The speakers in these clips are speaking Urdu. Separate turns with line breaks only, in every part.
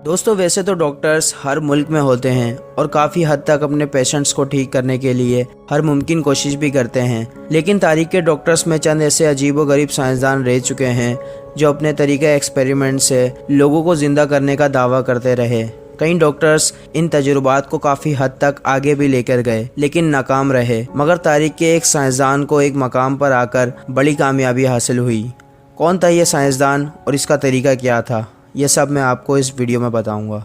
دوستو ویسے تو ڈاکٹرز ہر ملک میں ہوتے ہیں اور کافی حد تک اپنے پیشنٹس کو ٹھیک کرنے کے لیے ہر ممکن کوشش بھی کرتے ہیں، لیکن تاریخ کے ڈاکٹرز میں چند ایسے عجیب و غریب سائنسدان رہ چکے ہیں جو اپنے طریقہ ایکسپیریمنٹ سے لوگوں کو زندہ کرنے کا دعویٰ کرتے رہے۔ کئی ڈاکٹرز ان تجربات کو کافی حد تک آگے بھی لے کر گئے لیکن ناکام رہے، مگر تاریخ کے ایک سائنسدان کو ایک مقام پر آ کر بڑی کامیابی حاصل ہوئی۔ کون تھا یہ سائنسدان اور اس کا طریقہ کیا تھا، یہ سب میں آپ کو اس ویڈیو میں بتاؤں گا۔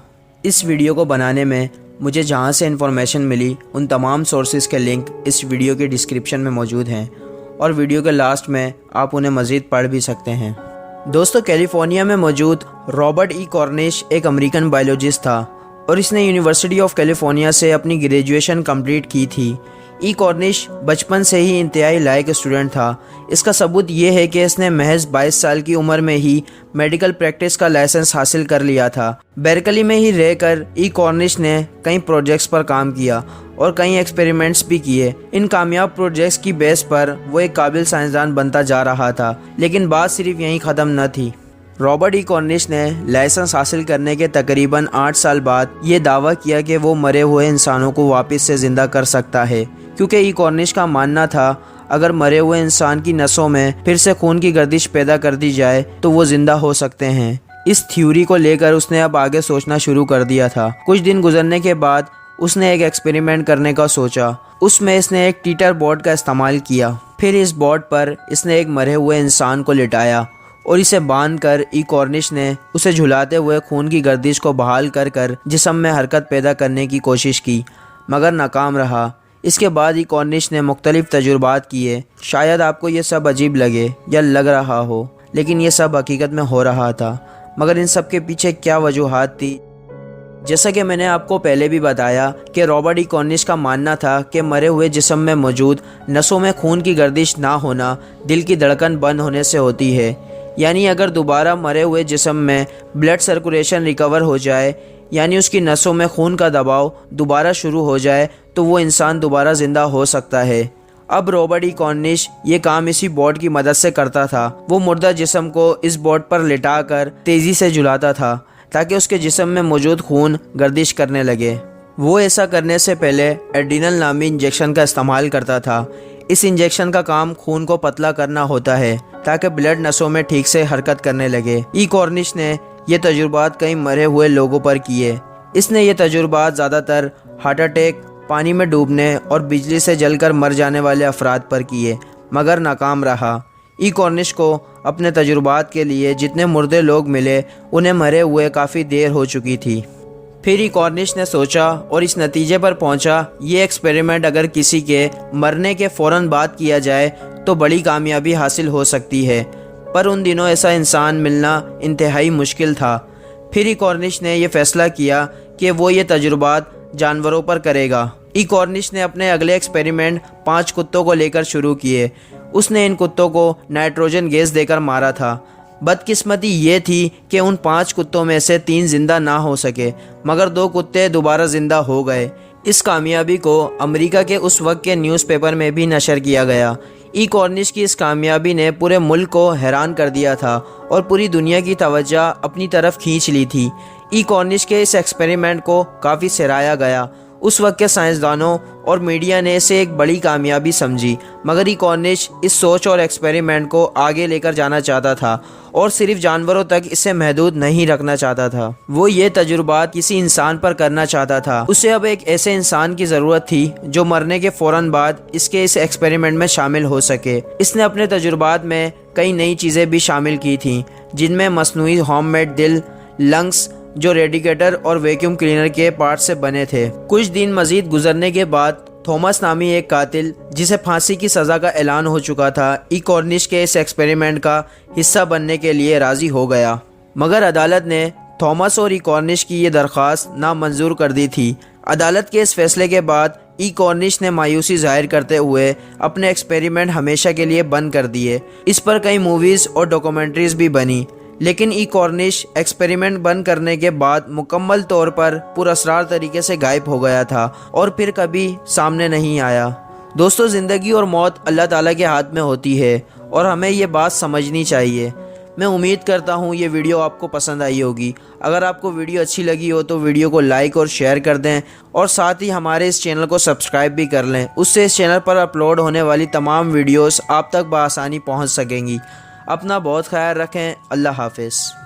اس ویڈیو کو بنانے میں مجھے جہاں سے انفارمیشن ملی ان تمام سورسز کے لنک اس ویڈیو کے ڈسکرپشن میں موجود ہیں اور ویڈیو کے لاسٹ میں آپ انہیں مزید پڑھ بھی سکتے ہیں۔ دوستو کیلیفورنیا میں موجود رابرٹ ای کارنش ایک امریکن بایولوجسٹ تھا اور اس نے یونیورسٹی آف کیلیفورنیا سے اپنی گریجویشن کمپلیٹ کی تھی۔ ای کارنش بچپن سے ہی انتہائی لائق اسٹوڈنٹ تھا۔ اس کا ثبوت یہ ہے کہ اس نے محض 22 سال کی عمر میں ہی میڈیکل پریکٹس کا لائسنس حاصل کر لیا تھا۔ بیرکلی میں ہی رہ کر ای کارنش نے کئی پروجیکٹس پر کام کیا اور کئی ایکسپیریمنٹس بھی کیے۔ ان کامیاب پروجیکٹس کی بیس پر وہ ایک قابل سائنسدان بنتا جا رہا تھا، لیکن بات صرف یہیں ختم نہ تھی۔ رابرٹ ای کارنش نے لائسنس حاصل کرنے کے تقریباً 8 سال بعد یہ دعویٰ کیا کہ وہ مرے ہوئے انسانوں کو واپس سے زندہ کر سکتا ہے، کیونکہ ای کارنش کا ماننا تھا اگر مرے ہوئے انسان کی نسوں میں پھر سے خون کی گردش پیدا کر دی جائے تو وہ زندہ ہو سکتے ہیں۔ اس تھیوری کو لے کر اس نے اب آگے سوچنا شروع کر دیا تھا۔ کچھ دن گزرنے کے بعد اس نے ایک ایکسپیریمنٹ کرنے کا سوچا۔ اس میں اس نے ایک ٹیٹر بورڈ کا استعمال کیا۔ پھر اس بورڈ پر اس نے ایک مرے ہوئے انسان کو لٹایا اور اسے باندھ کر ای کارنش نے اسے جھلاتے ہوئے خون کی گردش کو بحال کر جسم میں حرکت پیدا کرنے کی کوشش کی، مگر ناکام رہا۔ اس کے بعد ای کارنش نے مختلف تجربات کیے۔ شاید آپ کو یہ سب عجیب لگے یا لگ رہا ہو، لیکن یہ سب حقیقت میں ہو رہا تھا۔ مگر ان سب کے پیچھے کیا وجوہات تھی؟ جیسا کہ میں نے آپ کو پہلے بھی بتایا کہ رابرٹ ای کارنش کا ماننا تھا کہ مرے ہوئے جسم میں موجود نسوں میں خون کی گردش نہ ہونا دل کی دھڑکن بند ہونے سے ہوتی ہے، یعنی اگر دوبارہ مرے ہوئے جسم میں بلڈ سرکولیشن ریکور ہو جائے، یعنی اس کی نسوں میں خون کا دباؤ دوبارہ شروع ہو جائے تو وہ انسان دوبارہ زندہ ہو سکتا ہے۔ اب رابرٹ ای کارنش یہ کام اسی بورڈ کی مدد سے کرتا تھا۔ وہ مردہ جسم کو اس بورڈ پر لٹا کر تیزی سے جھلاتا تھا تاکہ اس کے جسم میں موجود خون گردش کرنے لگے۔ وہ ایسا کرنے سے پہلے ایڈرینل نامی انجیکشن کا استعمال کرتا تھا۔ اس انجیکشن کا کام خون کو پتلا کرنا ہوتا ہے تاکہ بلڈ نسوں میں ٹھیک سے حرکت کرنے لگے۔ ای کارنش نے یہ تجربات کئی مرے ہوئے لوگوں پر کیے۔ اس نے یہ تجربات زیادہ تر ہارٹ اٹیک، پانی میں ڈوبنے اور بجلی سے جل کر مر جانے والے افراد پر کیے، مگر ناکام رہا۔ ای کارنش کو اپنے تجربات کے لیے جتنے مردے لوگ ملے انہیں مرے ہوئے کافی دیر ہو چکی تھی۔ پھر ای کارنش نے سوچا اور اس نتیجے پر پہنچا، یہ ایکسپیریمنٹ اگر کسی کے مرنے کے فوراً بعد کیا جائے تو بڑی کامیابی حاصل ہو سکتی ہے، پر ان دنوں ایسا انسان ملنا انتہائی مشکل تھا۔ پھر ای کارنش نے یہ فیصلہ کیا کہ وہ یہ تجربات جانوروں پر کرے گا۔ ای کارنش نے اپنے اگلے ایکسپیریمنٹ 5 کتوں کو لے کر شروع کیے۔ اس نے ان کتوں کو نائٹروجن گیس دے کر مارا تھا۔ بدقسمتی یہ تھی کہ ان 5 کتوں میں سے 3 زندہ نہ ہو سکے، مگر 2 کتے دوبارہ زندہ ہو گئے۔ اس کامیابی کو امریکہ کے اس وقت کے نیوز پیپر میں بھی نشر کیا گیا۔ ای کارنش کی اس کامیابی نے پورے ملک کو حیران کر دیا تھا اور پوری دنیا کی توجہ اپنی طرف کھینچ لی تھی۔ ای کارنش کے اس ایکسپیریمنٹ کو کافی سراہا گیا۔ اس وقت کے سائنسدانوں اور میڈیا نے اسے ایک بڑی کامیابی سمجھی، مگر ای کارنش اس سوچ اور ایکسپیریمنٹ کو آگے لے کر جانا چاہتا تھا اور صرف جانوروں تک اسے محدود نہیں رکھنا چاہتا تھا۔ وہ یہ تجربات کسی انسان پر کرنا چاہتا تھا۔ اسے اب ایک ایسے انسان کی ضرورت تھی جو مرنے کے فوراً بعد اس ایکسپیریمنٹ میں شامل ہو سکے۔ اس نے اپنے تجربات میں کئی نئی چیزیں بھی شامل کی تھیں، جن میں مصنوعی ہوم میڈ دل، لنگس جو ریڈیکیٹر اور ویکیوم کلینر کے پارٹ سے بنے تھے۔ کچھ دن مزید گزرنے کے بعد تھامس نامی ایک قاتل جسے پھانسی کی سزا کا اعلان ہو چکا تھا، ای کارنش کے اس ایکسپیریمنٹ کا حصہ بننے کے لیے راضی ہو گیا، مگر عدالت نے تھامس اور ای کارنش کی یہ درخواست نامنظور کر دی تھی۔ عدالت کے اس فیصلے کے بعد ای کارنش نے مایوسی ظاہر کرتے ہوئے اپنے ایکسپیریمنٹ ہمیشہ کے لیے بند کر دیے۔ اس پر کئی موویز اور ڈاکومنٹریز بھی بنی، لیکن ای کارنش ایکسپیریمنٹ بند کرنے کے بعد مکمل طور پر پراسرار طریقے سے غائب ہو گیا تھا اور پھر کبھی سامنے نہیں آیا۔ دوستو زندگی اور موت اللہ تعالیٰ کے ہاتھ میں ہوتی ہے اور ہمیں یہ بات سمجھنی چاہیے۔ میں امید کرتا ہوں یہ ویڈیو آپ کو پسند آئی ہوگی۔ اگر آپ کو ویڈیو اچھی لگی ہو تو ویڈیو کو لائک اور شیئر کر دیں، اور ساتھ ہی ہمارے اس چینل کو سبسکرائب بھی کر لیں۔ اس سے اس چینل پر اپلوڈ ہونے والی تمام ویڈیوز آپ تک بآسانی پہنچ سکیں گی۔ اپنا بہت خیال رکھیں۔ اللہ حافظ۔